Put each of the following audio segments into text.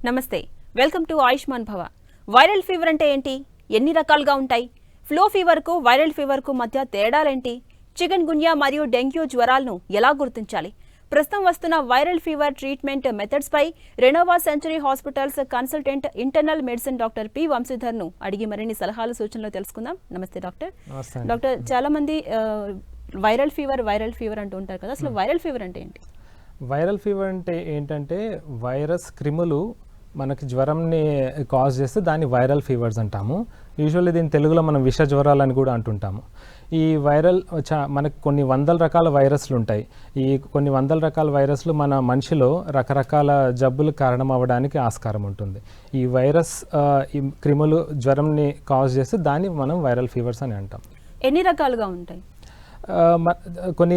నమస్తే, welcome to Ayushman భవ. Viral fever అంటే ఏంటి? ఎన్ని రకాలుగా ఉంటాయి? ఫ్లూ ఫీవర్కు వైరల్ ఫీవర్కు మధ్య తేడాలేంటి? చికెన్ గున్యా మరియు డెంగ్యూ జ్వరాలను ఎలా గుర్తించాలి? ప్రస్తుతం వస్తున్న వైరల్ ఫీవర్ ట్రీట్మెంట్ మెథడ్స్ పై Renova Century hospitals consultant internal medicine doctor P వంశీధర్ను అడిగి మరిన్ని సలహాలు సూచనలు తెలుసుకుందాం. నమస్తే డాక్టర్. డాక్టర్, చాలా మంది వైరల్ ఫీవర్ అంటూ ఉంటారు కదా, అసలు వైరల్ ఫీవర్ అంటే ఏంటి? వైరల్ ఫీవర్ అంటే ఏంటంటే వైరస్ క్రిములు మనకి జ్వరంని కాజ్ చేస్తే దాన్ని వైరల్ ఫీవర్స్ అంటాము. యూజువల్లీ దీని తెలుగులో మనం విష జ్వరాలని కూడా అంటుంటాము. ఈ వైరల్ మనకు కొన్ని వందల రకాల వైరస్లు ఉంటాయి. ఈ కొన్ని వందల రకాల వైరస్లు మన మనిషిలో రకరకాల జబ్బులకు కారణం అవ్వడానికి ఆస్కారం ఉంటుంది. ఈ వైరస్ ఈ క్రిములు జ్వరంని కాజ్ చేస్తే దాన్ని మనం వైరల్ ఫీవర్స్ అని అంటాం. ఎన్ని రకాలుగా ఉంటాయి? కొన్ని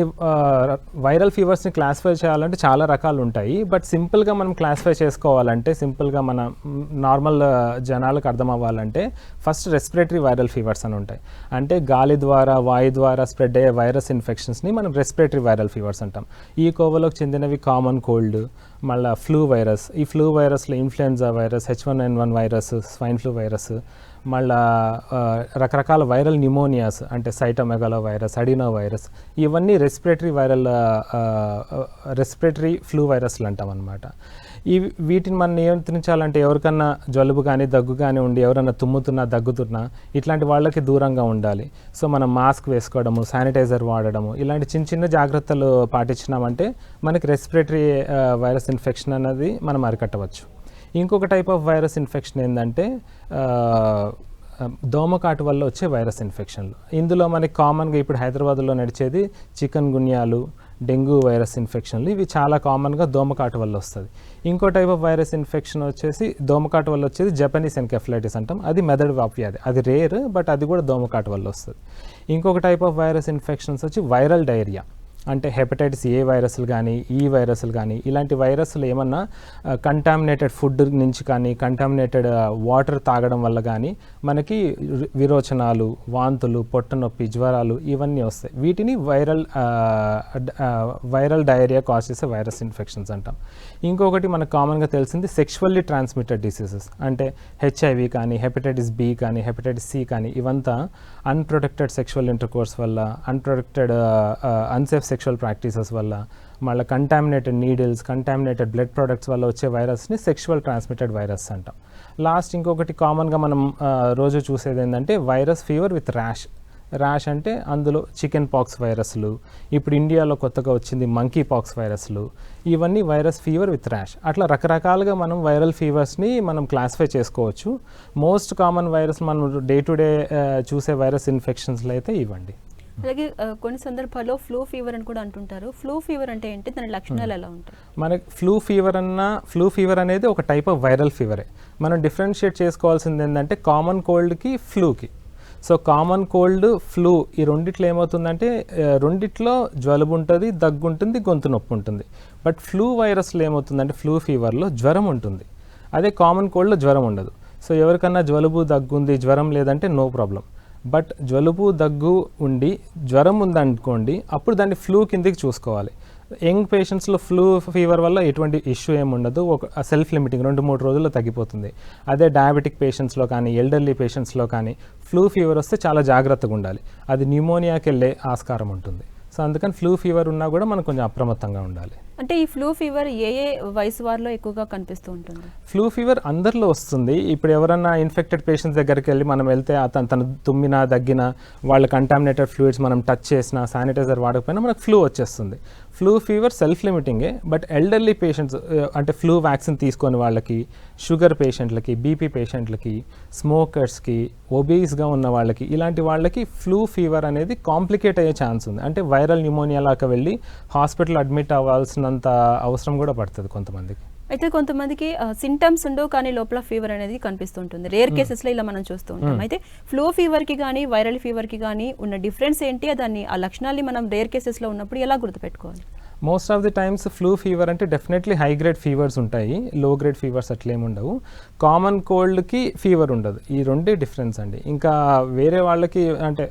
వైరల్ ఫీవర్స్ని క్లాసిఫై చేయాలంటే చాలా రకాలు ఉంటాయి. బట్ సింపుల్గా మనం క్లాసిఫై చేసుకోవాలంటే, సింపుల్గా మన నార్మల్ జనాలకు అర్థం అవ్వాలంటే ఫస్ట్ రెస్పిరేటరీ వైరల్ ఫీవర్స్ అని ఉంటాయి. అంటే గాలి ద్వారా వాయు ద్వారా స్ప్రెడ్ అయ్యే వైరస్ ఇన్ఫెక్షన్స్ని మనం రెస్పిరేటరీ వైరల్ ఫీవర్స్ అంటాం. ఈ కోవలోకి చెందినవి కామన్ కోల్డ్, మళ్ళీ ఫ్లూ వైరస్. ఈ ఫ్లూ వైరస్లో influenza virus, H1N1 virus, swine flu virus, మళ్ళా రకరకాల వైరల్ న్యూమోనియాస్ అంటే సైటోమెగాలో వైరస్, అడినో వైరస్, ఇవన్నీ రెస్పిరేటరీ ఫ్లూ వైరస్లు అంటాం అనమాట. వీటిని మనం నియంత్రించాలంటే ఎవరికన్నా జలుబు కానీ దగ్గు కానీ ఉండి ఎవరన్నా తుమ్ముతున్నా దగ్గుతున్నా ఇట్లాంటి వాళ్ళకి దూరంగా ఉండాలి. సో మనం మాస్క్ వేసుకోవడము, శానిటైజర్ వాడడము, ఇలాంటి చిన్న చిన్న జాగ్రత్తలు పాటించినామంటే మనకి రెస్పిరేటరీ వైరస్ ఇన్ఫెక్షన్ అనేది మనం అరికట్టవచ్చు. ఇంకొక టైప్ ఆఫ్ వైరస్ ఇన్ఫెక్షన్ ఏంటంటే దోమకాటు వల్ల వచ్చే వైరస్ ఇన్ఫెక్షన్లు. ఇందులో మనకి కామన్గా ఇప్పుడు హైదరాబాద్లో నడిచేది చికెన్ గున్యాలు, డెంగ్యూ వైరస్ ఇన్ఫెక్షన్లు. ఇవి చాలా కామన్గా దోమకాటు వల్ల వస్తుంది. ఇంకో టైప్ ఆఫ్ వైరస్ ఇన్ఫెక్షన్ వచ్చేసి దోమకాటు వల్ల వచ్చేది జపనీస్ ఎన్కెఫలైటిస్ అంటాం. అది మెదడు వ్యాధి, అది రేర్, బట్ అది కూడా దోమకాటు వల్ల వస్తుంది. ఇంకొక టైప్ ఆఫ్ వైరస్ ఇన్ఫెక్షన్స్ వచ్చి వైరల్ డైరియా. అంటే హెపటైటిస్ ఏ వైరస్లు కానీ ఈ వైరస్లు కానీ ఇలాంటి వైరస్లు ఏమన్నా కంటామినేటెడ్ ఫుడ్ నుంచి కానీ వైరల్ వాటర్ తాగడం వల్ల కానీ మనకి విరోచనాలు, వాంతులు, పొట్టనొప్పి, జ్వరాలు ఇవన్నీ వస్తాయి. వీటిని వైరల్ డయేరియా కాజ్ చేసే వైరస్ ఇన్ఫెక్షన్స్ అంటాం. ఇంకొకటి మనకు కామన్గా తెలిసింది సెక్షువల్లీ ట్రాన్స్మిటెడ్ డిసీజెస్. అంటే HIV కానీ, హెపటైటిస్ B కానీ, హెపటైటిస్ C కానీ ఇవంతా అన్ప్రొటెక్టెడ్ సెక్షువల్ ఇంటర్కోర్స్ వల్ల, అన్సేఫ్ సెక్షువల్ ప్రాక్టీసెస్ వల్ల, మళ్ళీ contaminated needles, contaminated blood products వల్ల వచ్చే వైరస్ని సెక్షువల్ ట్రాన్స్మిటెడ్ వైరస్ అంటాం. లాస్ట్ ఇంకొకటి కామన్గా మనం రోజు చూసేది ఏంటంటే వైరస్ ఫీవర్ విత్ ర్యాష్ అంటే అందులో చికెన్ పాక్స్ వైరస్లు, ఇప్పుడు ఇండియాలో కొత్తగా వచ్చింది మంకీ పాక్స్ వైరస్లు, ఇవన్నీ వైరస్ ఫీవర్ విత్ ర్యాష్. అట్లా రకరకాలుగా మనం వైరల్ ఫీవర్స్ని మనం క్లాసిఫై చేసుకోవచ్చు. మోస్ట్ కామన్ వైరస్ మనం డే టు డే చూసే వైరస్ ఇన్ఫెక్షన్స్లో అయితే ఇవ్వండి. అలాగే కొన్ని సందర్భాల్లో ఫ్లూ ఫీవర్ అని కూడా అంటుంటారు. ఫ్లూ ఫీవర్ అంటే ఏంటి? దాని లక్షణాలు ఎలా ఉంటాయి? మనకి ఫ్లూ ఫీవర్ అనేది ఒక టైప్ ఆఫ్ వైరల్ ఫీవరే. మనం డిఫరెన్షియేట్ చేసుకోవాల్సింది ఏంటంటే కామన్ కోల్డ్కి ఫ్లూకి. సో కామన్ కోల్డ్, ఫ్లూ ఈ రెండిట్లో ఏమవుతుందంటే రెండిట్లో జలుబు ఉంటుంది, దగ్గు ఉంటుంది, గొంతు నొప్పి ఉంటుంది. బట్ ఫ్లూ వైరస్లో ఏమవుతుందంటే ఫ్లూ ఫీవర్లో జ్వరం ఉంటుంది. అదే కామన్ కోల్డ్లో జ్వరం ఉండదు. సో ఎవరికన్నా జలుబు, దగ్గు ఉంది, జ్వరం లేదంటే నో ప్రాబ్లం. బట్ జలుబు, దగ్గు ఉండి జ్వరం ఉందనుకోండి, అప్పుడు దాన్ని ఫ్లూ కిందకి చూసుకోవాలి. యంగ్ పేషెంట్స్లో ఫ్లూ ఫీవర్ వల్ల ఎటువంటి ఇష్యూ ఏమి ఉండదు, ఒక సెల్ఫ్ లిమిటింగ్ 2-3 రోజుల్లో తగ్గిపోతుంది. అదే డయాబెటిక్ పేషెంట్స్లో కానీ, ఎల్డర్లీ పేషెంట్స్లో కానీ ఫ్లూ ఫీవర్ వస్తే చాలా జాగ్రత్తగా ఉండాలి. అది న్యూమోనియాకి వెళ్ళే ఆస్కారం ఉంటుంది. సో అందుకని ఫ్లూ ఫీవర్ ఉన్నా కూడా మనం కొంచెం అప్రమత్తంగా ఉండాలి. అంటే ఈ ఫ్లూ ఫీవర్ ఏ వయసు వారిలో ఎక్కువగా కనిపిస్తూ ఉంటుంది? ఫ్లూ ఫీవర్ అందరిలో వస్తుంది. ఇప్పుడు ఎవరన్నా ఇన్ఫెక్టెడ్ పేషెంట్స్ దగ్గరికి వెళ్ళి మనం వెళ్తే తను తుమ్మినా, దగ్గినా, వాళ్ళ కంటామినేటెడ్ ఫ్లూయిడ్స్ మనం టచ్ చేసినా, శానిటైజర్ వాడకపోయినా మనకు ఫ్లూ వచ్చేస్తుంది. ఫ్లూ ఫీవర్ సెల్ఫ్ లిమిటింగే. బట్ ఎల్డర్లీ పేషెంట్స్ అంటే ఫ్లూ వ్యాక్సిన్ తీసుకొని వాళ్ళకి, షుగర్ పేషెంట్లకి, బీపీ పేషెంట్లకి, స్మోకర్స్కి, ఒబీస్గా ఉన్న వాళ్ళకి, ఇలాంటి వాళ్ళకి ఫ్లూ ఫీవర్ అనేది కాంప్లికేట్ అయ్యే ఛాన్స్ ఉంది. అంటే వైరల్ న్యూమోనియా లాగా వెళ్ళి హాస్పిటల్ అడ్మిట్ అవ్వాల్సినంత అవసరం కూడా పడుతుంది కొంతమందికి. అయితే కొంతమందికి సింటమ్స్ ఉండవు కానీ లోపల ఫీవర్ అనేది కనిపిస్తుంటుంది. రేర్ కేసెస్లో ఇలా మనం చూస్తూ ఉంటాం. అయితే ఫ్లూ ఫీవర్కి కానీ వైరల్ ఫీవర్కి కానీ ఉన్న డిఫరెన్స్ ఏంటి? దాన్ని ఆ లక్షణాన్ని మనం రేర్ కేసెస్లో ఉన్నప్పుడు ఎలా గుర్తుపెట్టుకోవాలి? Most of the times flu fever అంటే డెఫినెట్లీ హై గ్రేడ్ ఫీవర్స్ ఉంటాయి, లో గ్రేడ్ ఫీవర్స్ అట్లేమి ఉండవు. కామన్ కోల్డ్కి ఫీవర్ ఉండదు, ఈ రెండే డిఫరెన్స్ అండి. ఇంకా వేరే వాళ్ళకి అంటే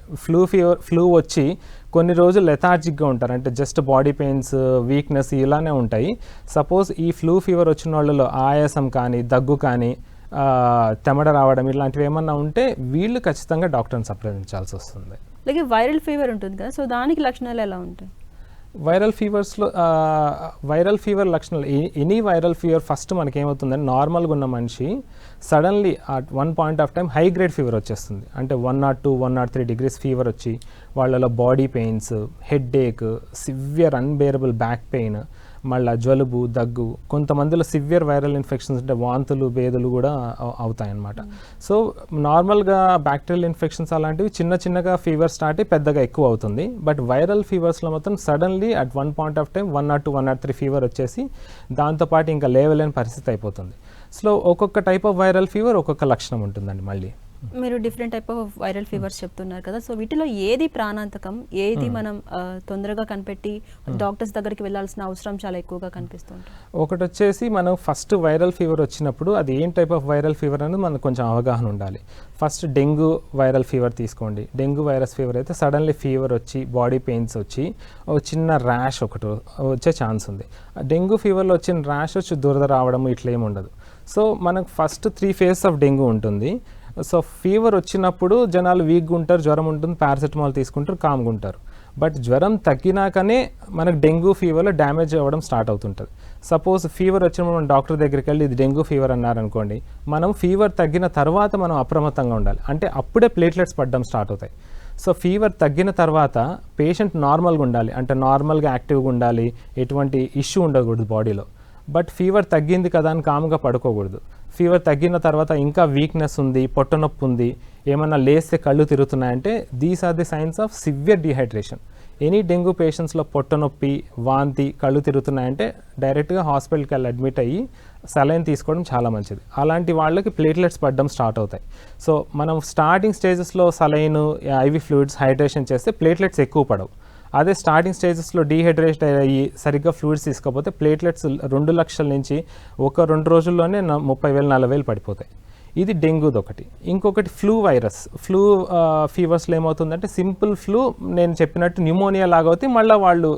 ఫ్లూ వచ్చి కొన్ని రోజులు లెథార్జిక్గా ఉంటారు, అంటే జస్ట్ బాడీ పెయిన్స్, వీక్నెస్ ఇలానే ఉంటాయి. సపోజ్ ఈ ఫ్లూ ఫీవర్ వచ్చిన వాళ్ళలో ఆయాసం కానీ, దగ్గు కానీ, తెమడ రావడం ఇలాంటివి ఏమన్నా ఉంటే వీళ్ళు ఖచ్చితంగా డాక్టర్ని సంప్రదించాల్సి వస్తుంది. అలాగే వైరల్ ఫీవర్ ఉంటుంది కదా, సో దానికి లక్షణాలు ఎలా ఉంటాయి? వైరల్ ఫీవర్ లక్షణాలు, ఎనీ వైరల్ ఫీవర్ ఫస్ట్ మనకేమవుతుందంటే నార్మల్గా ఉన్న మనిషి suddenly at one point of time high grade fever వచ్చేస్తుంది. అంటే 102, 103 degrees ఫీవర్ వచ్చి వాళ్ళలో బాడీ పెయిన్స్, హెడ్ ఏక్, సివియర్ అన్బేరబుల్ బ్యాక్ పెయిన్, మళ్ళీ జలుబు, దగ్గు, కొంతమందిలో సివియర్ వైరల్ ఇన్ఫెక్షన్స్ అంటే వాంతులు, బేదులు కూడా అవుతాయన్నమాట. సో నార్మల్గా బ్యాక్టీరియల్ ఇన్ఫెక్షన్స్ అలాంటివి చిన్నగా ఫీవర్ స్టార్ట్ అయ్యి పెద్దగా ఎక్కువ అవుతుంది. బట్ వైరల్ ఫీవర్స్లో మాత్రం suddenly at one point of time 102, 103 fever వచ్చేసి దాంతోపాటు ఇంకా లేవలేని పరిస్థితి అయిపోతుంది. సో ఒక్కొక్క టైప్ ఆఫ్ వైరల్ ఫీవర్ ఒక్కొక్క లక్షణం ఉంటుందండి. మళ్ళీ మీరు different type of viral fevers చెప్తున్నారు కదా, సో వీటిలో ఏది ప్రాణాంతకం, ఏది మనం తొందరగా కనిపెట్టి డాక్టర్స్ దగ్గరికి వెళ్ళాల్సిన అవసరం చాలా ఎక్కువగా కనిపిస్తుంది? ఒకటి వచ్చేసి మనం ఫస్ట్ వైరల్ ఫీవర్ వచ్చినప్పుడు అది ఏం టైప్ ఆఫ్ వైరల్ ఫీవర్ అనేది మనకు కొంచెం అవగాహన ఉండాలి. ఫస్ట్ డెంగ్యూ వైరల్ ఫీవర్ తీసుకోండి. డెంగ్యూ వైరస్ ఫీవర్ అయితే సడన్లీ ఫీవర్ వచ్చి బాడీ పెయిన్స్ వచ్చి ఒక చిన్న ర్యాష్ ఒకటి వచ్చే ఛాన్స్ ఉంది. డెంగ్యూ ఫీవర్లో వచ్చిన ర్యాష్ వచ్చి దురద రావడం ఇట్లా ఏమి ఉండదు. సో మనకు ఫస్ట్ 3 phases ఆఫ్ డెంగ్యూ ఉంటుంది. సో ఫీవర్ వచ్చినప్పుడు జనాలు వీక్గా ఉంటారు, జ్వరం ఉంటుంది, పారాసిటమాల్ తీసుకుంటారు, కామ్గా ఉంటారు. బట్ జ్వరం తగ్గినాకనే మనకు డెంగ్యూ ఫీవర్లో డ్యామేజ్ అవ్వడం స్టార్ట్ అవుతుంటుంది. సపోజ్ ఫీవర్ వచ్చినప్పుడు మనం డాక్టర్ దగ్గరికి వెళ్ళి ఇది డెంగ్యూ ఫీవర్ అన్నారనుకోండి, మనం ఫీవర్ తగ్గిన తర్వాత మనం అప్రమత్తంగా ఉండాలి, అంటే అప్పుడే ప్లేట్లెట్స్ పడడం స్టార్ట్ అవుతాయి. సో ఫీవర్ తగ్గిన తర్వాత పేషెంట్ నార్మల్గా ఉండాలి, అంటే నార్మల్గా యాక్టివ్గా ఉండాలి, ఎటువంటి ఇష్యూ ఉండకూడదు బాడీలో. బట్ ఫీవర్ తగ్గింది కదా అని కామ్గా పడుకోకూడదు. ఫీవర్ తగ్గిన తర్వాత ఇంకా వీక్నెస్ ఉంది, పొట్ట నొప్పి ఉంది, ఏమన్నా లేస్తే కళ్ళు తిరుగుతున్నాయంటే these are the signs of severe dehydration. Any dengue పేషెంట్స్లో పొట్ట నొప్పి, వాంతి, కళ్ళు తిరుగుతున్నాయంటే డైరెక్ట్గా హాస్పిటల్కి వెళ్ళి అడ్మిట్ అయ్యి సలైన్ తీసుకోవడం చాలా మంచిది. అలాంటి వాళ్ళకి ప్లేట్లెట్స్ పడడం స్టార్ట్ అవుతాయి. సో మనం స్టార్టింగ్ స్టేజెస్లో సలైన్, ఐవి ఫ్లూయిడ్స్, హైడ్రేషన్ చేస్తే ప్లేట్లెట్స్ ఎక్కువ పడవు. అదే స్టార్టింగ్ స్టేజెస్లో డీహైడ్రేట్ అయ్యి సరిగ్గా ఫ్లూయిడ్స్ తీసుకోకపోతే ప్లేట్లెట్స్ 2 లక్షల నుంచి 1-2 రోజుల్లోనే 30,000, 40,000 పడిపోతాయి. ఇది డెంగ్యూది ఒకటి. ఇంకొకటి ఫ్లూ వైరస్. ఫ్లూ ఫీవర్స్లో ఏమవుతుందంటే సింపుల్ ఫ్లూ నేను చెప్పినట్టు న్యూమోనియా లాగా అవుతాయి, మళ్ళీ వాళ్ళు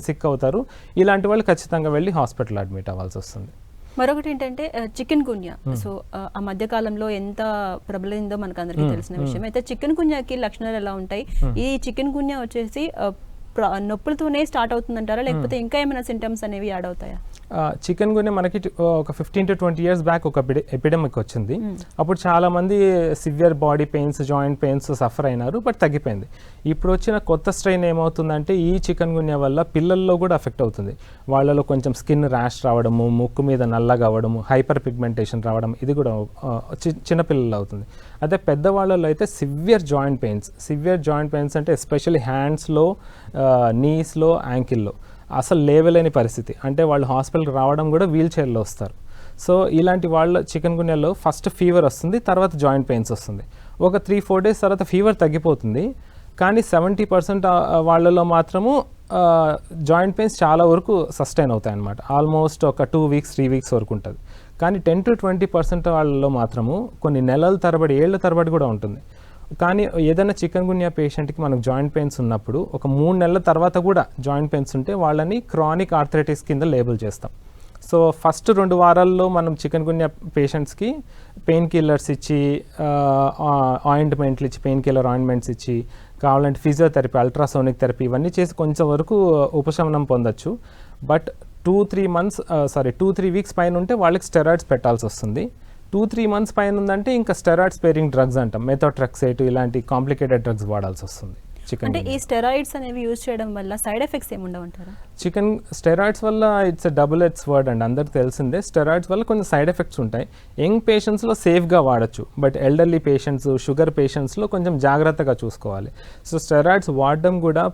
సిక్ అవుతారు. ఇలాంటి వాళ్ళు ఖచ్చితంగా వెళ్ళి హాస్పిటల్ అడ్మిట్ అవ్వాల్సి వస్తుంది. మరొకటి ఏంటంటే చికెన్ గున్యా. సో ఆ మధ్య కాలంలో ఎంత ప్రబలిందో మనకు అందరికీ తెలిసిన విషయం. అయితే చికెన్ గున్యాకి లక్షణాలు ఎలా ఉంటాయి? ఈ చికెన్ గున్యా వచ్చేసి నొప్పులతోనే స్టార్ట్ అవుతుందంటారా, లేకపోతే ఇంకా ఏమైనా సింటమ్స్ అనేవి యాడ్ అవుతాయా? చికెన్ గున్యా మనకి ఒక 15 to 20 years బ్యాక్ ఒక ఎపిడమిక్ వచ్చింది. అప్పుడు చాలామంది severe body pains, joint pains suffer అయినారు, బట్ తగ్గిపోయింది. ఇప్పుడు వచ్చిన కొత్త స్ట్రెయిన్ ఏమవుతుందంటే ఈ చికెన్ గున్యా వల్ల పిల్లల్లో కూడా ఎఫెక్ట్ అవుతుంది. వాళ్ళలో కొంచెం స్కిన్ ర్యాష్ రావడము, ముక్కు మీద నల్లగా అవ్వడము, హైపర్ పిగ్మెంటేషన్ రావడం, ఇది కూడా చిన్నపిల్లల్లో అవుతుంది. అదే పెద్దవాళ్ళలో అయితే సివియర్ జాయింట్ పెయిన్స్ అంటే ఎస్పెషల్లీ హ్యాండ్స్లో, నీస్లో, యాంకిల్లో అసలు లేవలేని పరిస్థితి, అంటే వాళ్ళు హాస్పిటల్కి రావడం కూడా వీల్ చైర్లో వస్తారు. సో ఇలాంటి వాళ్ళ చికెన్ గున్యాలో ఫస్ట్ ఫీవర్ వస్తుంది, తర్వాత జాయింట్ పెయిన్స్ వస్తుంది. ఒక 3-4 days తర్వాత ఫీవర్ తగ్గిపోతుంది, కానీ 70% వాళ్ళలో మాత్రము జాయింట్ పెయిన్స్ చాలా వరకు సస్టైన్ అవుతాయి అన్నమాట. ఆల్మోస్ట్ ఒక 2 weeks, 3 weeks వరకు ఉంటుంది. కానీ 10-20% వాళ్ళలో మాత్రము కొన్ని నెలల తరబడి, ఏళ్ల తరబడి కూడా ఉంటుంది. కానీ ఏదైనా చికెన్ గున్యా పేషెంట్కి మనకు జాయింట్ పెయిన్స్ ఉన్నప్పుడు ఒక 3 నెలల తర్వాత కూడా జాయింట్ పెయిన్స్ ఉంటే వాళ్ళని క్రానిక్ ఆర్థరైటిస్ కింద లేబుల్ చేస్తాం. సో ఫస్ట్ 2 వారాల్లో మనం చికెన్ గున్యా పేషెంట్స్కి పెయిన్ కిల్లర్స్ ఇచ్చి, ఆయింట్మెంట్లు ఇచ్చి, పెయిన్ కిల్లర్ ఆయింట్మెంట్స్ ఇచ్చి, కావాలంటే ఫిజియోథెరపీ, అల్ట్రాసోనిక్ థెరపీ ఇవన్నీ చేసి కొంచెం వరకు ఉపశమనం పొందొచ్చు. బట్ 2-3 weeks పైన ఉంటే వాళ్ళకి స్టెరాయిడ్స్ పెట్టాల్సి వస్తుంది. 2-3 months పైన ఉందంటే ఇంకా స్టెరాయిడ్ స్పేరింగ్ డ్రగ్స్ అంటాం, మెథోట్రెక్సేట్ ఇలాంటి కాంప్లికేటెడ్ డ్రగ్స్ వాడాల్సి వస్తుంది. అంటే ఈ స్టెరాయిడ్స్ అనేవి యూజ్ చేయడం వల్ల సైడ్ ఎఫెక్ట్స్ ఏముండవంటారా? స్టెరాయిడ్స్ వల్ల ఇట్స్ డబుల్ ఎడ్జ్ స్వర్డ్ అండి, అందరికి తెలిసిందే. స్టెరాయిడ్స్ వల్ల కొన్ని సైడ్ ఎఫెక్ట్స్ ఉంటాయి. యంగ్ పేషెంట్స్లో సేఫ్గా వాడచ్చు, బట్ ఎల్డర్లీ పేషెంట్స్, షుగర్ పేషెంట్స్లో కొంచెం జాగ్రత్తగా చూసుకోవాలి. సో స్టెరాయిడ్స్ వాడడం కూడా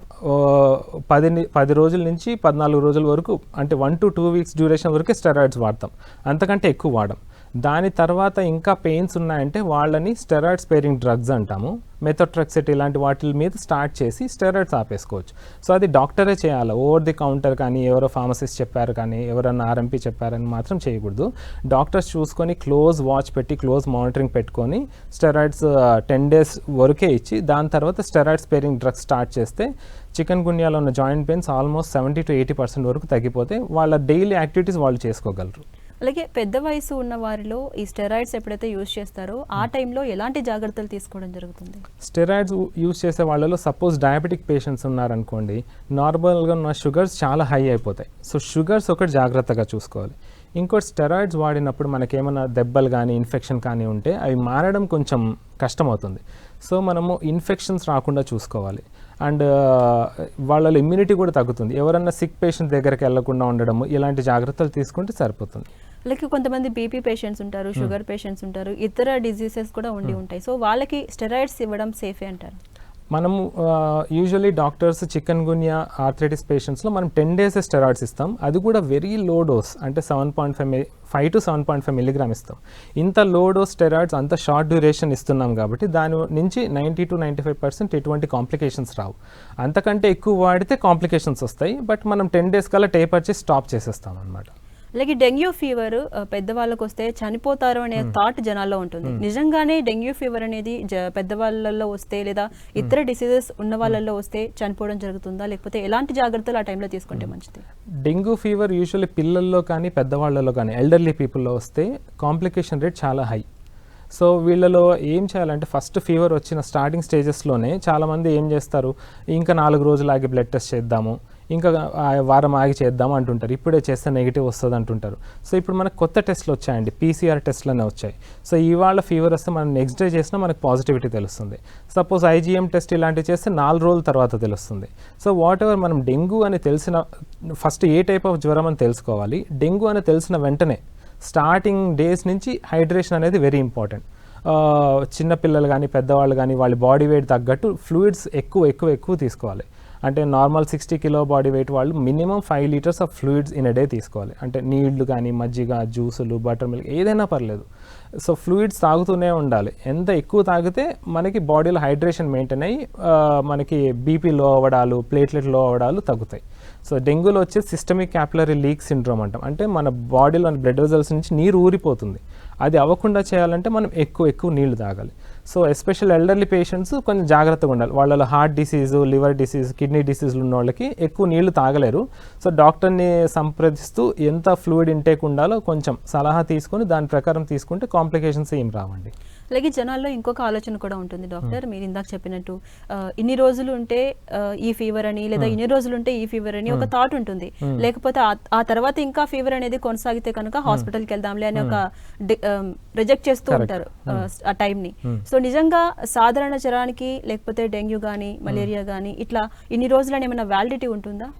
10 రోజుల నుంచి 14 రోజుల వరకు, అంటే 1 to 2 weeks డ్యూరేషన్ వరకే స్టెరాయిడ్స్ వాడతాం, అంతకంటే ఎక్కువ వాడం. దాని తర్వాత ఇంకా పెయిన్స్ ఉన్నాయంటే వాళ్ళని స్టెరాయిడ్ స్పేరింగ్ డ్రగ్స్ అంటాము, మెథోట్రెక్సెట్ ఇలాంటి వాటి మీద స్టార్ట్ చేసి స్టెరాయిడ్స్ ఆపేసుకోవచ్చు. సో అది డాక్టరే చేయాలి, ఓవర్ ది కౌంటర్ కానీ ఎవరో ఫార్మసిస్ట్ చెప్పారు కానీ ఎవరన్నా ఆర్ఎంపీ చెప్పారని మాత్రం చేయకూడదు. డాక్టర్స్ చూసుకొని క్లోజ్ వాచ్ పెట్టి క్లోజ్ మానిటరింగ్ పెట్టుకొని స్టెరాయిడ్స్ 10 days వరకే ఇచ్చి దాని తర్వాత స్టెరాయిడ్ స్పేరింగ్ డ్రగ్స్ స్టార్ట్ చేస్తే చికెన్ గున్యాలో ఉన్న జాయింట్ పెయిన్స్ ఆల్మోస్ట్ 70 to 80% వరకు తగ్గిపోతే వాళ్ళ డైలీ యాక్టివిటీస్ వాళ్ళు చేసుకోగలరు. అలాగే పెద్ద వయసు ఉన్న వారిలో ఈ స్టెరాయిడ్స్ ఎప్పుడైతే యూజ్ చేస్తారో ఆ టైంలో ఎలాంటి జాగ్రత్తలు తీసుకోవడం జరుగుతుంది? స్టెరాయిడ్స్ యూజ్ చేసే వాళ్ళలో సపోజ్ డయాబెటిక్ పేషెంట్స్ ఉన్నారనుకోండి, నార్మల్గా ఉన్న షుగర్స్ చాలా హై అయిపోతాయి. సో షుగర్స్ ఒకటి జాగ్రత్తగా చూసుకోవాలి. ఇంకోటి స్టెరాయిడ్స్ వాడినప్పుడు మనకేమైనా దెబ్బలు కానీ ఇన్ఫెక్షన్ కానీ ఉంటే అవి మారడం కొంచెం కష్టమవుతుంది. సో మనము ఇన్ఫెక్షన్స్ రాకుండా చూసుకోవాలి. అండ్ వాళ్ళలో ఇమ్యూనిటీ కూడా తగ్గుతుంది. ఎవరన్నా సిక్ పేషెంట్ దగ్గరికి వెళ్లకుండా ఉండడము, ఇలాంటి జాగ్రత్తలు తీసుకుంటే సరిపోతుంది. అలాగే కొంతమంది బీపీ పేషెంట్స్ ఉంటారు, షుగర్ పేషెంట్స్ ఉంటారు, ఇతర డిజీజెస్ కూడా ఉండి ఉంటాయి. సో వాళ్ళకి స్టెరాయిడ్స్ ఇవ్వడం సేఫే అంటారు? మనము యూజువలీ డాక్టర్స్ చికెన్ గున్యా ఆర్థరైటిస్ పేషెంట్స్లో మనం 10 days స్టెరాయిడ్స్ ఇస్తాం. అది కూడా వెరీ లో డోస్, అంటే 5 to 7.5 milligram ఇస్తాం. ఇంత లో డోస్ స్టెరాయిడ్స్ అంత షార్ట్ డ్యూరేషన్ ఇస్తున్నాం కాబట్టి దాని నుంచి 90 to 95% ఎటువంటి కాంప్లికేషన్స్ రావు. అంతకంటే ఎక్కువ వాడితే కాంప్లికేషన్స్ వస్తాయి. బట్ మనం 10 days కల్లా టేపర్ చేసి స్టాప్ చేసేస్తాం అన్నమాట. అలాగే డెంగ్యూ ఫీవర్ పెద్దవాళ్ళకు వస్తే చనిపోతారు అనే థాట్ జనాల్లో ఉంటుంది. నిజంగానే డెంగ్యూ ఫీవర్ అనేది పెద్దవాళ్ళల్లో వస్తే లేదా ఇతర డిసీజెస్ ఉన్న వాళ్ళల్లో వస్తే చనిపోవడం జరుగుతుందా, లేకపోతే ఎలాంటి జాగ్రత్తలు ఆ టైంలో తీసుకుంటే మంచిది? డెంగ్యూ ఫీవర్ యూజువల్లీ పిల్లల్లో కానీ పెద్దవాళ్ళలో కానీ ఎల్డర్లీ పీపుల్లో వస్తే కాంప్లికేషన్ రేట్ చాలా హై. సో వీళ్ళలో ఏం చేయాలంటే ఫస్ట్ ఫీవర్ వచ్చిన స్టార్టింగ్ స్టేజెస్లోనే చాలామంది ఏం చేస్తారు, ఇంకా 4 రోజులు ఆగి బ్లడ్ టెస్ట్ చేద్దాము, ఇంకా వారం ఆగి చేద్దాం అంటుంటారు. ఇప్పుడే చేస్తే నెగిటివ్ వస్తుంది అంటుంటారు. సో ఇప్పుడు మనకు కొత్త టెస్ట్లు వచ్చాయండి, PCR టెస్ట్లోనే వచ్చాయి. సో ఇవాళ ఫీవర్ వస్తే మనం నెక్స్ట్ డే చేసినా మనకు పాజిటివిటీ తెలుస్తుంది. సపోజ్ IgM టెస్ట్ ఇలాంటివి చేస్తే 4 రోజుల తర్వాత తెలుస్తుంది. సో వాట్ ఎవర్ మనం డెంగ్యూ అని తెలిసిన ఫస్ట్ ఏ టైప్ ఆఫ్ జ్వరం అని తెలుసుకోవాలి. డెంగ్యూ అని తెలిసిన వెంటనే స్టార్టింగ్ డేస్ నుంచి హైడ్రేషన్ అనేది వెరీ ఇంపార్టెంట్. చిన్నపిల్లలు కానీ పెద్దవాళ్ళు కానీ వాళ్ళ బాడీ వెయిట్ తగ్గట్టు ఫ్లూయిడ్స్ ఎక్కువ తీసుకోవాలి. అంటే నార్మల్ 60 kilo బాడీ వెయిట్ వాళ్ళు minimum 5 liters of fluids in a day తీసుకోవాలి. అంటే నీళ్లు కానీ మజ్జిగ, జ్యూసులు, బటర్ మిల్క్ ఏదైనా పర్లేదు. సో ఫ్లూయిడ్స్ తాగుతూనే ఉండాలి. ఎంత ఎక్కువ తాగితే మనకి బాడీలో హైడ్రేషన్ మెయింటైన్ అయ్యి మనకి బీపీ లో అవ్వడాలు, ప్లేట్లెట్ లో అవ్వడాలు తగ్గుతాయి. సో డెంగ్యూలో వచ్చే సిస్టమిక్ క్యాపిలరీ లీక్ సిండ్రోమ్ అంటాం. అంటే మన బాడీలో బ్లడ్ వెజల్స్ నుంచి నీరు ఊరిపోతుంది. అది అవ్వకుండా చేయాలంటే మనం ఎక్కువ నీళ్లు తాగాలి. సో ఎస్పెషల్ ఎల్డర్లీ పేషెంట్స్ కొంచెం జాగ్రత్తగా ఉండాలి. వాళ్ళలో heart disease, liver disease, kidney డిసీజులు ఉన్న వాళ్ళకి ఎక్కువ నీళ్లు తాగలేరు. సో డాక్టర్ని సంప్రదిస్తూ ఎంత ఫ్లూయిడ్ ఇంటేక్ ఉండాలో కొంచెం సలహా తీసుకొని దాని ప్రకారం తీసుకుంటే కాంప్లికేషన్స్ ఏం రావండి. అలాగే జనాల్లో ఇంకొక ఆలోచన కూడా ఉంటుంది డాక్టర్, మీరు ఇందాక చెప్పినట్టు ఇన్ని రోజులు ఉంటే ఈ ఫీవర్ అని లేదా ఇన్ని రోజులు ఉంటే ఈ ఫీవర్ అని ఒక థాట్ ఉంటుంది. లేకపోతే ఆ తర్వాత ఇంకా ఫీవర్ అనేది కొనసాగితే కనుక హాస్పిటల్కి వెళ్దాంలే అని ఒక రిజెక్ట్ చేస్తూ ఉంటారు ఆ టైంని. సో నిజంగా సాధారణ జ్వరానికి లేకపోతే డెంగ్యూ కానీ మలేరియా కానీ ఇట్లా ఇన్ని రోజులని ఏమైనా వ్యాలిడిటీ ఉంటుందా?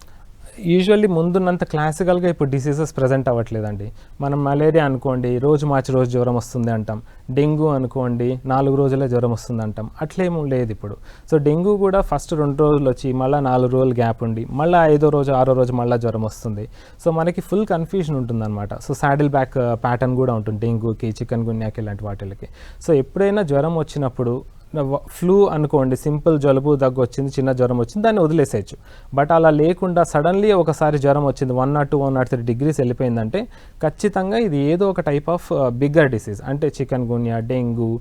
యూజువల్లీ ముందున్నంత క్లాసికల్గా ఇప్పుడు డిసీజెస్ ప్రజెంట్ అవ్వట్లేదండి. మనం మలేరియా అనుకోండి రోజు మార్చి రోజు జ్వరం వస్తుంది అంటాం. డెంగ్యూ అనుకోండి 4 రోజులే జ్వరం వస్తుంది అంటాం. అట్లేమూ లేదు ఇప్పుడు. సో డెంగ్యూ కూడా ఫస్ట్ 2 రోజులు వచ్చి మళ్ళీ 4 రోజులు గ్యాప్ ఉండి మళ్ళీ 5వ రోజు 6వ రోజు మళ్ళీ జ్వరం వస్తుంది. సో మనకి ఫుల్ కన్ఫ్యూజన్ ఉంటుందన్నమాట. సో సాడిల్ బ్యాక్ ప్యాటర్న్ కూడా ఉంటుంది డెంగ్యూకి, చికెన్ గున్యాకి ఇలాంటి వాటికి. సో ఎప్పుడైనా జ్వరం వచ్చినప్పుడు ఫ్లూ అనుకోండి, సింపుల్ జలుబు దగ్గు వచ్చింది, చిన్న జ్వరం వచ్చింది, దాన్ని వదిలేసేయచ్చు. బట్ అలా లేకుండా సడన్లీ ఒకసారి జ్వరం వచ్చింది 102, 103 degrees వెళ్ళిపోయిందంటే ఖచ్చితంగా ఇది ఏదో ఒక టైప్ ఆఫ్ బిగ్గర్ డిసీజ్. అంటే చికెన్ గున్యా, డెంగ్యూ,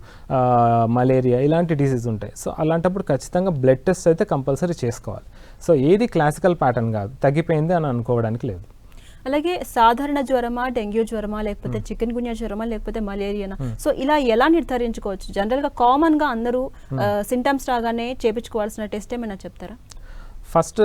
మలేరియా ఇలాంటి డిసీజ్ ఉంటాయి. సో అలాంటప్పుడు ఖచ్చితంగా బ్లడ్ టెస్ట్ అయితే కంపల్సరీ చేసుకోవాలి. సో ఏది క్లాసికల్ ప్యాటర్న్ కాదు, తగ్గిపోయింది అని అనుకోవడానికి లేదు. అలాగే సాధారణ జ్వరమా, డెంగ్యూ జ్వరమా, లేకపోతే చికెన్ గున్యా జ్వరమా, లేకపోతే మలేరియానా, సో ఇలా ఎలా నిర్ధారించుకోవచ్చు? జనరల్గా కామన్గా అందరూ సింటమ్స్ రాగానే చేయించుకోవాల్సిన టెస్ట్ ఏమైనా చెప్తారా? ఫస్ట్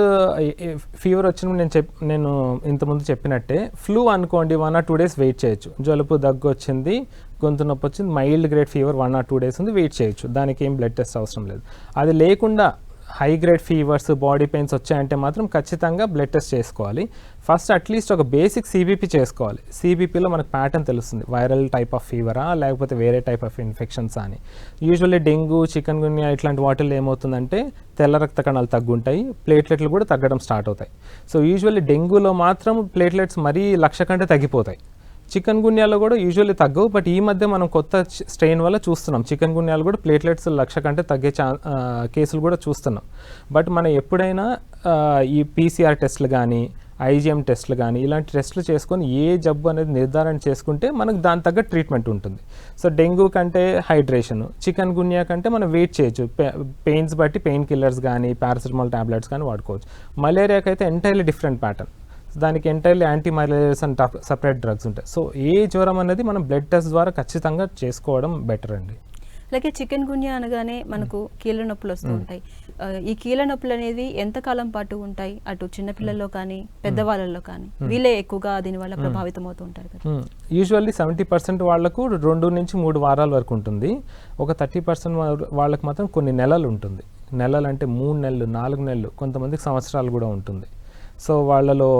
ఫీవర్ వచ్చినప్పుడు నేను ఇంతకుముందు చెప్పినట్టే ఫ్లూ అనుకోండి 1 or 2 days వెయిట్ చేయొచ్చు. జలుబు దగ్గు వచ్చింది, గొంతు నొప్పి వచ్చింది, mild grade fever 1 or 2 days ఉంది, వెయిట్ చేయొచ్చు. దానికి ఏం బ్లడ్ టెస్ట్ అవసరం లేదు. అది లేకుండా high grade fevers, body pains వచ్చాయంటే మాత్రం ఖచ్చితంగా బ్లడ్ టెస్ట్ చేసుకోవాలి. ఫస్ట్ అట్లీస్ట్ ఒక బేసిక్ CBP చేసుకోవాలి. CBPలో మనకు ప్యాటర్న్ తెలుస్తుంది, వైరల్ టైప్ ఆఫ్ ఫీవరా లేకపోతే వేరే టైప్ ఆఫ్ ఇన్ఫెక్షన్స్ అని. యూజువల్లీ డెంగ్యూ, చికెన్ గున్యా ఇట్లాంటి వాటిల్లో ఏమవుతుందంటే తెల్ల రక్త కణాలు తగ్గుంటాయి, ప్లేట్లెట్లు కూడా తగ్గడం స్టార్ట్ అవుతాయి. సో యూజువల్లీ డెంగ్యూలో మాత్రం ప్లేట్లెట్స్ మరీ 1,00,000 కంటే తగ్గిపోతాయి. చికెన్ గున్యాలో కూడా యూజువల్లీ తగ్గవు, బట్ ఈ మధ్య మనం కొత్త స్ట్రెయిన్ వల్ల చూస్తున్నాం చికెన్ గున్యాలు కూడా ప్లేట్లెట్స్ 1,00,000 కంటే తగ్గే కేసులు కూడా చూస్తున్నాం. బట్ మనం ఎప్పుడైనా ఈ పీసీఆర్ టెస్ట్లు కానీ ఐజీఎం టెస్ట్లు కానీ ఇలాంటి టెస్ట్లు చేసుకొని ఏ జబ్బు అనేది నిర్ధారణ చేసుకుంటే మనకు దాని తగ్గ ట్రీట్మెంట్ ఉంటుంది. సో డెంగ్యూ కంటే హైడ్రేషన్, చికెన్ గున్యా కంటే మనం వెయిట్ చేయొచ్చు, పెయిన్స్ బట్టి పెయిన్ కిల్లర్స్ కానీ పారాసిటమాల్ టాబ్లెట్స్ కానీ వాడుకోవచ్చు. మలేరియాకి అయితే ఎంటైర్లీ డిఫరెంట్ ప్యాటర్న్, దానికి entirely anti malarials and separate drugs ఉంటాయి. సో ఏ జ్వరం అనేది మనం బ్లడ్ టెస్ట్ ద్వారా ఖచ్చితంగా చేసుకోవడం బెటర్ అండి. అలాగే చికెన్ గున్యా అనగానే మనకు కీళ్ళ నొప్పులు వస్తూ ఉంటాయి. ఈ కీళ్ళ నొప్పులు అనేది ఎంతకాలం పాటు ఉంటాయి, అటు చిన్నపిల్లల్లో కానీ పెద్దవాళ్ళలో కానీ? వీళ్ళే ఎక్కువగా దీనివల్ల ప్రభావితం అవుతూ ఉంటారు కదా. యూజువల్లీ 70% వాళ్ళకు 2 నుంచి 3 వారాల వరకు ఉంటుంది. ఒక 30% వాళ్ళకి మాత్రం కొన్ని నెలలు ఉంటుంది. నెలలు అంటే 3 నెలలు 4 నెలలు, కొంతమందికి సంవత్సరాలు కూడా ఉంటుంది. సో వాళ్ళలో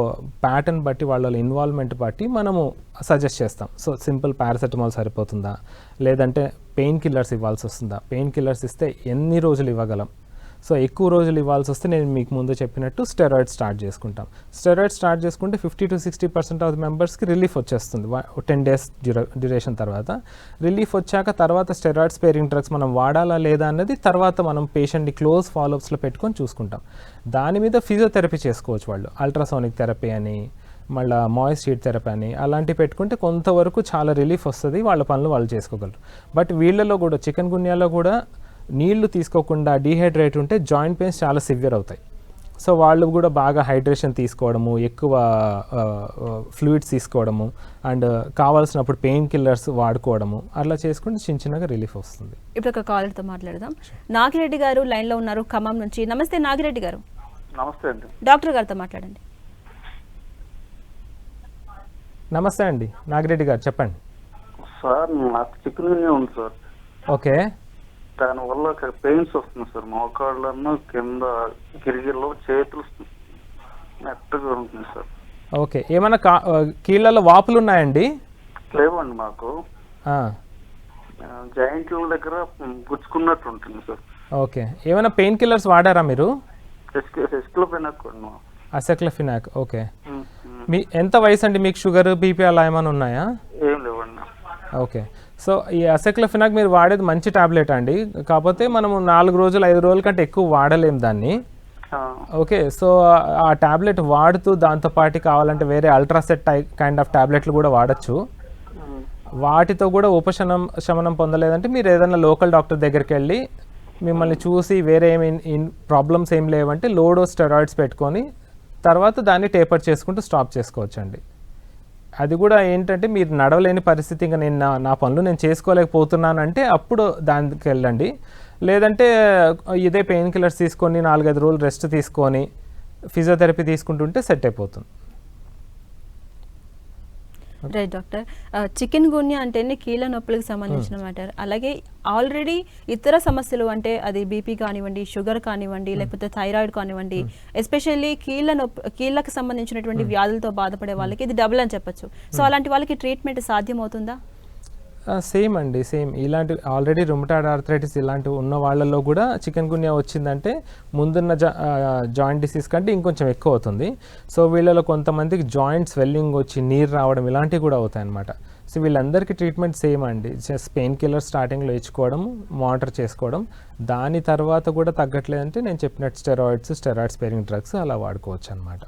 ప్యాటర్న్ బట్టి వాళ్ళలో ఇన్వాల్వ్మెంట్ బట్టి మనము సజెస్ట్ చేస్తాం. సో సింపుల్ పారాసెటమాల్ సరిపోతుందా, లేదంటే పెయిన్ కిల్లర్స్ ఇవ్వాల్సి వస్తుందా, పెయిన్ కిల్లర్స్ ఇస్తే ఎన్ని రోజులు ఇవ్వగలం. సో ఎక్కువ రోజులు ఇవ్వాల్సి వస్తే నేను మీకు ముందు చెప్పినట్టు స్టెరాయిడ్ స్టార్ట్ చేసుకుంటాం. స్టెరాయిడ్ స్టార్ట్ చేసుకుంటే 50 to 60% ఆఫ్ ది మెంబర్స్కి రిలీఫ్ వచ్చేస్తుంది 10 days డ్యూరేషన్ తర్వాత. రిలీఫ్ వచ్చాక తర్వాత స్టెరాయిడ్ స్పేరింగ్ డ్రగ్స్ మనం వాడాలా లేదా అన్నది తర్వాత మనం పేషెంట్ని క్లోజ్ ఫాలోఅప్స్లో పెట్టుకొని చూసుకుంటాం. దాని మీద ఫిజియోథెరపీ చేసుకోవచ్చు వాళ్ళు, అల్ట్రాసోనిక్ థెరపీ అని, మళ్ళీ మాయిస్ట్ హీట్ థెరపీ అని అలాంటివి పెట్టుకుంటే కొంతవరకు చాలా రిలీఫ్ వస్తుంది, వాళ్ళ పనులు వాళ్ళు చేసుకోగలరు. బట్ వీళ్ళలో కూడా చికెన్ గున్యాలో కూడా నీళ్లు తీసుకోకుండా డీహైడ్రేట్ ఉంటే జాయింట్ పెయిన్స్ చాలా సివియర్ అవుతాయి. సో వాళ్ళు కూడా బాగా హైడ్రేషన్ తీసుకోవడము, ఎక్కువ ఫ్లూయిడ్స్ తీసుకోవడము అండ్ కావాల్సినప్పుడు పెయిన్ కిల్లర్స్ వాడుకోవడము అట్లా చేసుకుంటే చిన్నగా రిలీఫ్ వస్తుంది. ఇప్పుడు ఒక కాలర్తో మాట్లాడదాం. నాగిరెడ్డి గారు లైన్లో ఉన్నారు ఖమ్మం నుంచి. నమస్తే నాగిరెడ్డి గారు. నమస్తే అండి. డాక్టర్ గారితో మాట్లాడండి. నమస్తే అండి నాగిరెడ్డి గారు, చెప్పండి. సార్ నాకు చికెన్ గున్యా ఉంది సార్. ఓకే. దానివల్ల పెయిన్స్ వస్తుంది సార్, మోకాళ్ళను కింద గిరిగిరిలో చేతులు మెత్తగా ఉంటుంది సార్. ఓకే. ఏమైనా కీళ్ళలో వాపులు ఉన్నాయండి? లేవండి, మాకు జాయింట్ల దగ్గర గుచ్చుకున్నట్టు ఉంటుంది సార్. ఓకే. ఏమైనా పెయిన్ కిల్లర్స్ వాడారా మీరు? అసెక్లఫినాక్. ఓకే. మీ ఎంత వయసు అండి మీకు? షుగర్ బీపీ అలా ఏమైనా ఉన్నాయా? ఏం లేవండి. ఓకే. సో ఈ అసెక్లఫినాక్ మీరు వాడేది మంచి టాబ్లెట్ అండి, కాకపోతే మనము 4 రోజులు 5 రోజుల కంటే ఎక్కువ వాడలేము దాన్ని. ఓకే. సో ఆ టాబ్లెట్ వాడుతూ దాంతోపాటు కావాలంటే వేరే అల్ట్రాసెట్ కైండ్ ఆఫ్ టాబ్లెట్లు కూడా వాడచ్చు. వాటితో కూడా శమనం పొందలేదంటే మీరు ఏదైనా లోకల్ డాక్టర్ దగ్గరికి వెళ్ళి మిమ్మల్ని చూసి వేరే ఏమి ప్రాబ్లమ్స్ ఏం లేవంటే లోడో స్టెరాయిడ్స్ పెట్టుకొని తర్వాత దాన్ని టేపర్ చేసుకుంటూ స్టాప్ చేసుకోవచ్చండి. అది కూడా ఏంటంటే మీరు నడవలేని పరిస్థితి, ఇంకా నేను నా పనులు నేను చేసుకోలేకపోతున్నానంటే అప్పుడు దానికి వెళ్ళండి. లేదంటే ఇదే పెయిన్ కిల్లర్స్ తీసుకొని 4-5 రోజులు రెస్ట్ తీసుకొని ఫిజియోథెరపీ తీసుకుంటుంటే సెట్ అయిపోతుంది. Right doctor. చికెన్ గున్యా అంటేనే కీళ్ళ నొప్పులకు సంబంధించిన మ్యాటర్. అలాగే ఆల్రెడీ ఇతర సమస్యలు అంటే అది బీపీ కానివ్వండి, షుగర్ కానివ్వండి, లేకపోతే థైరాయిడ్ కానివ్వండి, ఎస్పెషల్లీ కీళ్ళకు సంబంధించినటువంటి వ్యాధులతో బాధపడే వాళ్ళకి ఇది డబుల్ అని చెప్పొచ్చు. సో అలాంటి వాళ్ళకి ట్రీట్మెంట్ సాధ్యమవుతుందా? సేమ్ అండి, సేమ్. ఇలాంటి ఆల్రెడీ రుమటాయిడ్ ఆర్థరైటిస్ ఇలాంటివి ఉన్న వాళ్ళల్లో కూడా చికెన్ గున్యా వచ్చిందంటే ముందున్న జాయింట్ డిసీజ్ కంటే ఇంకొంచెం ఎక్కువ అవుతుంది. సో వీళ్ళలో కొంతమందికి జాయింట్ స్వెల్లింగ్ వచ్చి నీరు రావడం ఇలాంటివి కూడా అవుతాయి అన్నమాట. సో వీళ్ళందరికీ ట్రీట్మెంట్ సేమ్ అండి. జస్ట్ పెయిన్ కిల్లర్ స్టార్టింగ్లో ఇచ్చుకోవడం, మానిటర్ చేసుకోవడం, దాని తర్వాత కూడా తగ్గట్లేదంటే నేను చెప్పినట్టు స్టెరాయిడ్ స్పేరింగ్ డ్రగ్స్ అలా వాడుకోవచ్చు అనమాట.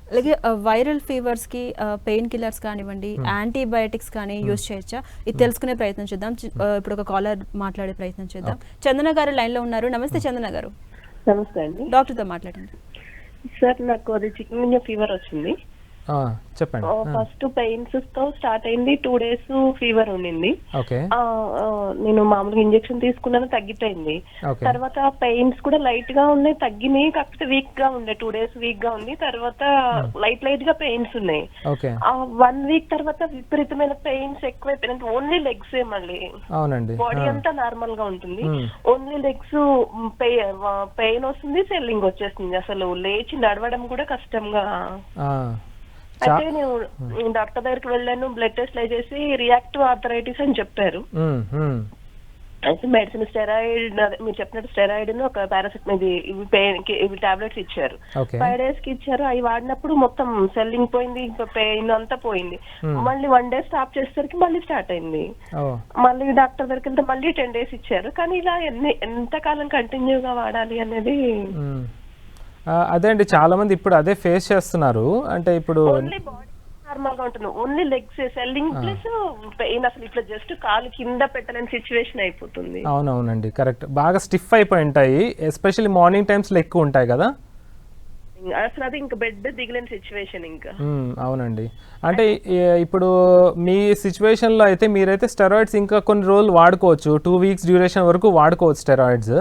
అలాగే వైరల్ ఫీవర్స్కి పెయిన్ కిల్లర్స్ కానివ్వండి, యాంటీబయాటిక్స్ కానీ యూజ్ చేయొచ్చా? ఇది తెలుసుకునే ప్రయత్నం చేద్దాం. ఇప్పుడు ఒక కాలర్ మాట్లాడే ప్రయత్నం చేద్దాం. చందన గారు లైన్లో ఉన్నారు. నమస్తే చందన గారు. నమస్తే అండి. డాక్టర్తో మాట్లాడండి. సార్ నాకు అది చికెన్ గున్యా ఫీవర్ వచ్చింది. చెప్పండి. ఫస్ట్ పెయిన్స్ తో స్టార్ట్ అయింది, 2 days ఫీవర్ ఉండింది. ఓకే. నేను మామూలుగా ఇంజెక్షన్ తీసుకున్నాను, తగ్గిపోయింది. తర్వాత పెయిన్స్ కూడా లైట్ గా ఉన్నాయి, తగ్గినాయి, కాకపోతే వీక్ గా ఉండే 2 days వీక్ గా ఉంది. తర్వాత లైట్ గా పెయిన్స్ ఉన్నాయి. 1 week తర్వాత విపరీతమైన పెయిన్స్ ఎక్కువైపోయినాయి. ఓన్లీ లెగ్స్ మళ్ళీ, బాడీ అంతా నార్మల్ గా ఉంటుంది, ఓన్లీ లెగ్స్ పెయిన్ వస్తుంది, సెల్లింగ్ వచ్చేస్తుంది, అసలు లేచి నడవడం కూడా కష్టంగా. అయితే నేను డాక్టర్ దగ్గరికి వెళ్ళాను, బ్లడ్ టెస్ట్ చేసి రియాక్టివ్ ఆర్థరైటిస్ అని చెప్పారు. అయితే మెడిసిన్ స్టెరాయిడ్ మీరు చెప్పినట్టు స్టెరాయిడ్ ఒక పారాసిటమాల్ ఇవి పెయిన్ ఇవి టాబ్లెట్స్ ఇచ్చారు. ఓకే 5 days కి ఇచ్చారు. అవి వాడినప్పుడు మొత్తం సెల్లింగ్ పోయింది, ఇంకా పెయిన్ అంతా పోయింది. మళ్ళీ 1 day స్టాప్ చేసేసరికి మళ్ళీ స్టార్ట్ అయింది. మళ్ళీ డాక్టర్ దగ్గరికి వెళ్తే మళ్ళీ 10 days ఇచ్చారు. కానీ ఇలా ఎంతకాలం కంటిన్యూగా వాడాలి అనేది అదే అండి, చాలా మంది ఇప్పుడు అదే ఫేస్ చేస్తున్నారు. అంటే ఇప్పుడు ఓన్లీ బాడీ నార్మల్ గా ఉంటుంది, only legs selling plus pain, అసలు ఇట్లా జస్ట్ కాలు కింద పెట్టలేని సిచ్యువేషన్ అయిపోతుంది. అవునవునండి, కరెక్ట్. బాగా స్టిఫ్ అయిపోయి ఉంటాయి, ఎస్పెషల్లీ మార్నింగ్ టైమ్స్ లో ఎక్కువ ఉంటాయి కదా. అసలు అది ఇంకా బెడ్ దిగలేని సిచ్యువేషన్ ఇంకా. అవునండి, అంటే ఇప్పుడు మీ సిచ్యువేషన్లో అయితే మీరైతే స్టెరాయిడ్స్ ఇంకా కొన్ని రోజులు వాడుకోవచ్చు, 2 weeks డ్యూరేషన్ వరకు వాడుకోవచ్చు స్టెరాయిడ్స్.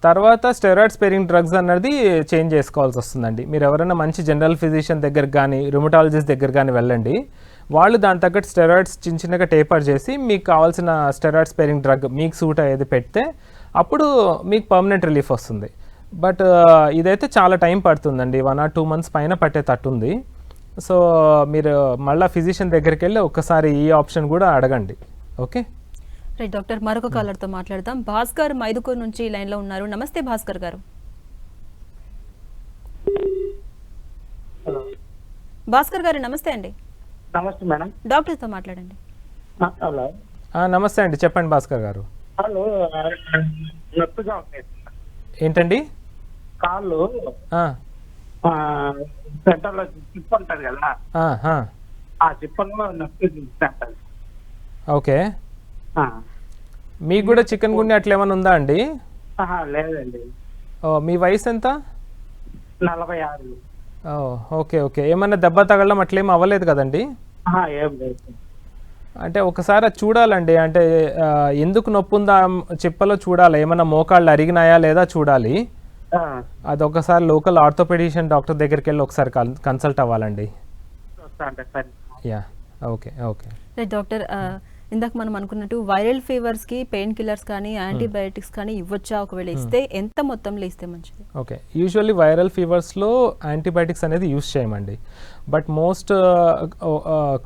తర్వాత స్టెరాయిడ్ స్పేరింగ్ డ్రగ్స్ అన్నది చేంజ్ చేసుకోవాల్సి వస్తుందండి. మీరు ఎవరైనా మంచి జనరల్ ఫిజిషియన్ దగ్గర కానీ రుమటాలజిస్ట్ దగ్గర కానీ వెళ్ళండి, వాళ్ళు దాని తగ్గట్టు స్టెరాయిడ్స్ చిన్న చిన్నగా టేపర్ చేసి మీకు కావాల్సిన స్టెరాయిడ్ స్పేరింగ్ డ్రగ్ మీకు సూట్ అయ్యేది పెడితే అప్పుడు మీకు పర్మనెంట్ రిలీఫ్ వస్తుంది. బట్ ఇదైతే చాలా టైం పడుతుందండి, 1 or 2 months పైన పట్టేటట్టుంది. సో మీరు మళ్ళీ ఫిజిషియన్ దగ్గరికి వెళ్ళి ఒక్కసారి ఈ ఆప్షన్ కూడా అడగండి. ఓకే రైట్ డాక్టర్, మరొక కాలర్తో మాట్లాడదాం. భాస్కర్ మైదుకూరు నుంచి లైన్లో ఉన్నారు. నమస్తే భాస్కర్ గారు. భాస్కర్ గారు నమస్తే అండి. నమస్తే మేడం. డాక్టర్తో మాట్లాడండి. హలో నమస్తే అండి, చెప్పండి భాస్కర్ గారు. హలో నొప్పిగా ఉంది. ఏంటండి? కాళ్ళు సెంటర్లో చిప్ ఉంటుంది కదా, ఆ చిప్పలో నొప్పి ఉంటుంది. ఓకే, మీకు కూడా చికెన్ గున్యా అట్లా ఏమైనా ఉందా అండి? లేదండి. మీ వయసు ఎంత? 46. ఓకే ఓకే, ఏమన్నా దెబ్బ తగలడం అట్లేం అవ్వలేదు కదండి? ఏం లేదు. అంటే ఒకసారి అది చూడాలండి, అంటే ఎందుకు నొప్పి ఉందా చిప్పలో చూడాలి, ఏమన్నా మోకాళ్ళు అరిగినాయా లేదా చూడాలి. అది ఒకసారి లోకల్ ఆర్థోపెడిషియన్ డాక్టర్ దగ్గరికి వెళ్ళి ఒకసారి కన్సల్ట్ అవ్వాలండి. Yeah okay okay right doctor, ఇందాక మనం అనుకున్నట్టు వైరల్ ఫీవర్స్కి పెయిన్ కిల్లర్స్ కానీ యాంటీబయాటిక్స్ కానీ ఇవ్వచ్చా? ఒకవేళ ఇస్తే ఎంత మొత్తంలో ఇస్తే మంచిది? ఓకే, యూజువల్లీ వైరల్ ఫీవర్స్లో యాంటీబయాటిక్స్ అనేది యూస్ చేయమండి. బట్ మోస్ట్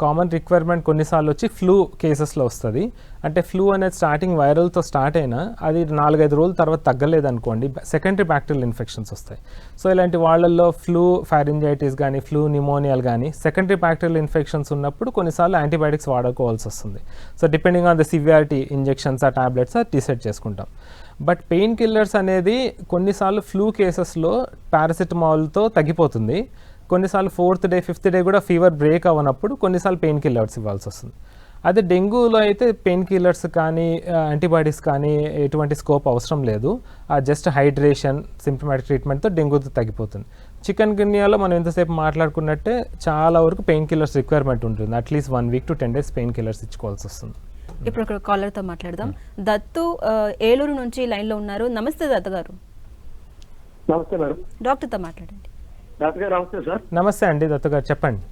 కామన్ రిక్వైర్మెంట్ కొన్నిసార్లు వచ్చి ఫ్లూ కేసెస్లో వస్తుంది. అంటే ఫ్లూ అనేది స్టార్టింగ్ వైరల్తో స్టార్ట్ అయినా అది 4-5 రోజుల తర్వాత తగ్గలేదనుకోండి, సెకండరీ బ్యాక్టీరియల్ ఇన్ఫెక్షన్స్ వస్తాయి. సో ఇలాంటి వాళ్ళల్లో ఫ్లూ ఫారింజైటిస్ కానీ ఫ్లూ న్యూమోనియాలు కానీ సెకండరీ బ్యాక్టీరియల్ ఇన్ఫెక్షన్స్ ఉన్నప్పుడు కొన్నిసార్లు యాంటీబయాటిక్స్ వాడుకోవాల్సి వస్తుంది. So depending on the severity injections ఆ టాబ్లెట్స్ డిసైడ్ చేసుకుంటాం. బట్ పెయిన్ కిల్లర్స్ అనేది కొన్నిసార్లు ఫ్లూ కేసెస్లో పారాసిటమాల్తో తగ్గిపోతుంది. కొన్నిసార్లు 4th day 5th day కూడా ఫీవర్ బ్రేక్ అవ్వనప్పుడు కొన్నిసార్లు పెయిన్ కిల్లర్స్ ఇవ్వాల్సి వస్తుంది. అదే డెంగ్యూలో అయితే పెయిన్ కిల్లర్స్ కానీ యాంటీబయాటిక్స్ కానీ ఎటువంటి స్కోప్ అవసరం లేదు. జస్ట్ హైడ్రేషన్ సింప్టమాటిక్ ట్రీట్మెంట్తో డెంగ్యూతో తగ్గిపోతుంది. చికెన్ గున్యాలో మనం ఎంతసేపు మాట్లాడుకున్నట్టే చాలా వరకు పెయిన్ కిల్లర్స్ రిక్వైర్మెంట్ ఉంటుంది. At least 1 week to 10 days pain killers ఇచ్చుకోవాల్సి వస్తుంది. ఇప్పుడు ఒక కాలర్తో మాట్లాడదాం. దత్తు ఏలూరు నుంచి లైన్లో ఉన్నారు. నమస్తే దత్తు గారు. నమస్తే మేడం. డాక్టర్తో మాట్లాడండి. డాక్టర్ గారు నమస్తే సార్. నమస్తే అండి దత్తు గారు, చెప్పండి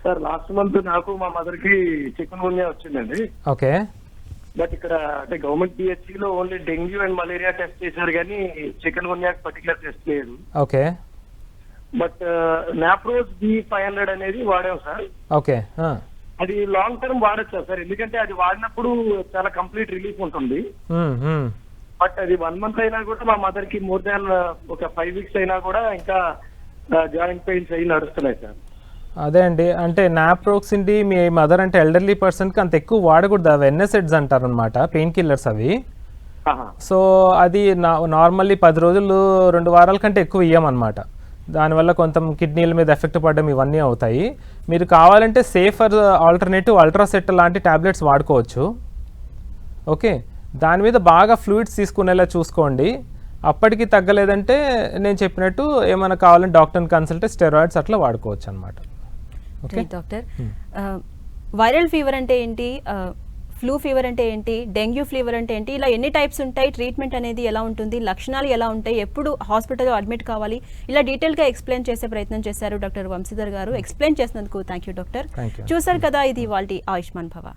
సార్. లాస్ట్ మంత్ నాకు మా మదర్ కి చికెన్ గున్యా వచ్చిందండి. ఓకే, బట్ ఇక్కడ అంటే గవర్నమెంట్ పిహెచ్సిలో only dengue and malaria test చేశారు కానీ చికెన్ గున్యా పర్టికులర్ టెస్ట్ లేదు. ఓకే, బట్ నాప్రోజ్ B500 అనేది వాడాం సార్. ఓకే, అది లాంగ్ టర్మ్ వాడచ్చా సార్? ఎందుకంటే అది వాడినప్పుడు చాలా కంప్లీట్ రిలీఫ్ ఉంటుంది. బట్ అది 1 month అయినా కూడా మా మదర్ కి మోర్ దాన్ ఒక 5 weeks అయినా కూడా ఇంకా జాయింట్ పెయిన్స్ అయ్యి నడుస్తున్నాయి సార్. అదే అండి, అంటే నాప్రోక్సిన్ మీ మదర్ అంటే ఎల్డర్లీ పర్సన్కి అంత ఎక్కువ వాడకూడదు. అవి NSAIDs అంటారు అనమాట, పెయిన్ కిల్లర్స్ అవి. సో అది నార్మల్లీ 10 రోజులు 2 వారాల కంటే ఎక్కువ ఇయ్యమన్నమాట. దానివల్ల కొంత కిడ్నీల మీద ఎఫెక్ట్ పడడం ఇవన్నీ అవుతాయి. మీరు కావాలంటే సేఫర్ ఆల్టర్నేటివ్ అల్ట్రాసెట్ లాంటి ట్యాబ్లెట్స్ వాడుకోవచ్చు. ఓకే, దాని మీద బాగా ఫ్లూయిడ్స్ తీసుకునేలా చూసుకోండి. అప్పటికి తగ్గలేదంటే నేను చెప్పినట్టు ఏమైనా కావాలంటే డాక్టర్ని కన్సల్ట్ స్టెరాయిడ్స్ అట్లా వాడుకోవచ్చు అనమాట. ఓకే డాక్టర్, వైరల్ ఫీవర్ అంటే ఏంటి, ఫ్లూ ఫీవర్ అంటే ఏంటి, డెంగ్యూ ఫీవర్ అంటే ఏంటి, ఇలా ఎన్ని టైప్స్ ఉంటాయి, ట్రీట్మెంట్ అనేది ఎలా ఉంటుంది, లక్షణాలు ఎలా ఉంటాయి, ఎప్పుడు హాస్పిటల్లో అడ్మిట్ కావాలి, ఇలా డీటెయిల్గా ఎక్స్ప్లెయిన్ చేసే ప్రయత్నం చేశారు డాక్టర్ వంశీధర్ గారు. ఎక్స్ప్లెయిన్ చేసినందుకు థ్యాంక్ యూ డాక్టర్. చూసారు కదా, ఇది ఇవాల్టి ఆయుష్మాన్ భవ.